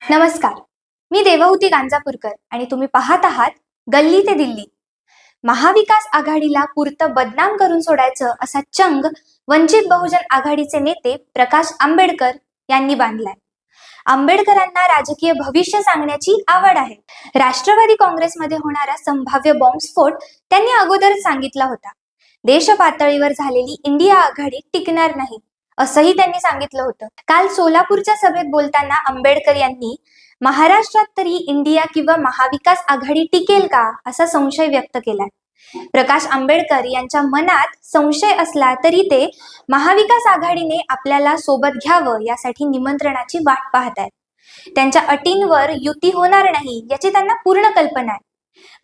नमस्कार, मी देवहूती गांजापूरकर आणि तुम्ही पाहत आहात गल्ली ते दिल्ली. महाविकास आघाडीला पुरतं बदनाम करून सोडायचं असा चंग वंचित बहुजन आघाडीचे नेते प्रकाश आंबेडकर यांनी बांधलाय. आंबेडकरांना राजकीय भविष्य सांगण्याची आवड आहे. राष्ट्रवादी काँग्रेसमध्ये होणारा संभाव्य बॉम्बस्फोट त्यांनी अगोदरच सांगितला होता. देश पातळीवर झालेली इंडिया आघाडी टिकणार नाही असंही त्यांनी सांगितलं होतं. काल सोलापूरच्या सभेत बोलताना आंबेडकर यांनी महाराष्ट्रात तरी इंडिया किंवा महाविकास आघाडी टिकेल का असा संशय व्यक्त केलाय. प्रकाश आंबेडकर यांच्या मनात संशय असला तरी ते महाविकास आघाडीने आपल्याला सोबत घ्यावं यासाठी निमंत्रणाची वाट पाहत आहेत. त्यांच्या अटींवर युती होणार नाही याची त्यांना पूर्ण कल्पना आहे.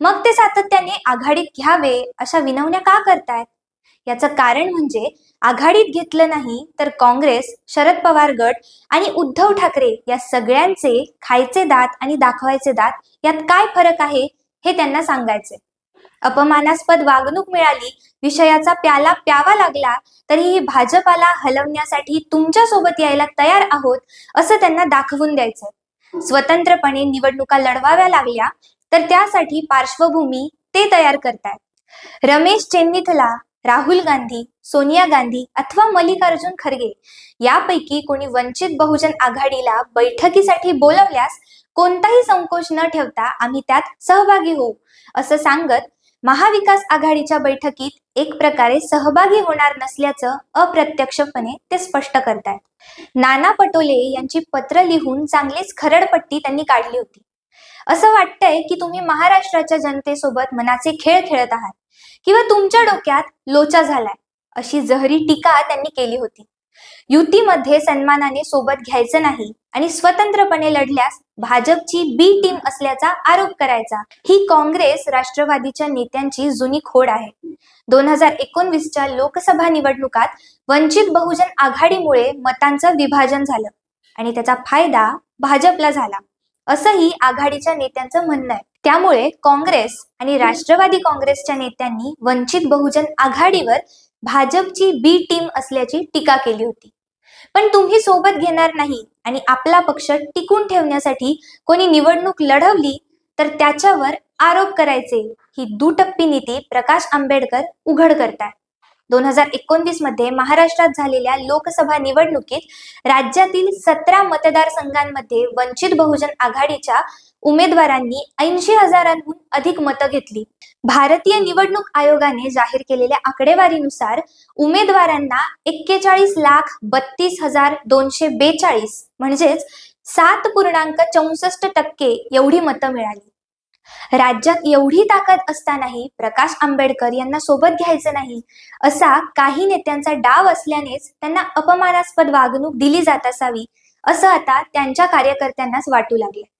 मग ते सातत्याने आघाडीत घ्यावे अशा विनवण्या का करतायत? याचं कारण म्हणजे आघाडीत घेतलं नाही तर काँग्रेस, शरद पवार गट आणि उद्धव ठाकरे या सगळ्यांचे खायचे दात आणि दाखवायचे दात यात काय फरक आहे हे त्यांना सांगायचे. अपमानास्पद वागणूक मिळाली, विषयाचा प्याला प्यावा लागला तरीही भाजपाला हलवण्यासाठी तुमच्या सोबत यायला तयार आहोत असं त्यांना दाखवून द्यायचं. स्वतंत्रपणे निवडणुका लढवाव्या लागल्या तर त्यासाठी पार्श्वभूमी ते तयार करतायत. रमेश चेन्निथला, राहुल गांधी, सोनिया गांधी अथवा मल्लिकार्जुन खरगे यापैकी कोणी वंचित बहुजन आघाडीला बैठकीसाठी बोलवल्यास कोणताही संकोच न ठेवता आम्ही त्यात सहभागी होऊ असं सांगत महाविकास आघाडीच्या बैठकीत एक प्रकारे सहभागी होणार नसल्याचं अप्रत्यक्षपणे ते स्पष्ट करतायत. नाना पटोले यांची पत्र लिहून चांगलीच खरडपट्टी त्यांनी काढली होती. असं वाटतंय की तुम्ही महाराष्ट्राच्या जनतेसोबत मनाचे खेळ खेळत आहात किंवा तुमच्या डोक्यात लोचा झालाय अशी जहरी टीका त्यांनी केली होती. युतीमध्ये सन्मानाने सोबत घ्यायचं नाही आणि स्वतंत्रपणे लढल्यास भाजपची बी टीम असल्याचा आरोप करायचा ही काँग्रेस राष्ट्रवादीच्या नेत्यांची जुनी खोड आहे. 2019च्या लोकसभा निवडणुकात वंचित बहुजन आघाडीमुळे मतांचं विभाजन झालं आणि त्याचा फायदा भाजपला झाला असंही आघाडीच्या नेत्यांचं म्हणणं आहे. त्यामुळे काँग्रेस आणि राष्ट्रवादी काँग्रेसच्या नेत्यांनी वंचित बहुजन आघाडीवर भाजपची बी टीम असल्याची टीका केली होती. पण तुम्ही सोबत घेणार नाही आणि आपला पक्ष टिकून ठेवण्यासाठी कोणी निवडणूक लढवली तर त्याच्यावर आरोप करायचे ही दुटप्पी नीती प्रकाश आंबेडकर उघड करतात. 2019 मध्ये महाराष्ट्रात झालेल्या लोकसभा निवडणुकीत राज्यातील 17 मतदारसंघांमध्ये वंचित बहुजन आघाडीच्या उमेदवारांनी 80,000हून अधिक मतं घेतली. भारतीय निवडणूक आयोगाने जाहीर केलेल्या आकडेवारीनुसार उमेदवारांना 41,32,242 म्हणजेच 7.64% एवढी मतं मिळाली. राज्यात एवढी ताकद असतानाही प्रकाश आंबेडकर यांना सोबत घ्यायचं नाही असा काही नेत्यांचा डाव असल्यानेच त्यांना अपमानास्पद वागणूक दिली जात असावी असं आता त्यांच्या कार्यकर्त्यांनाच वाटू लागले.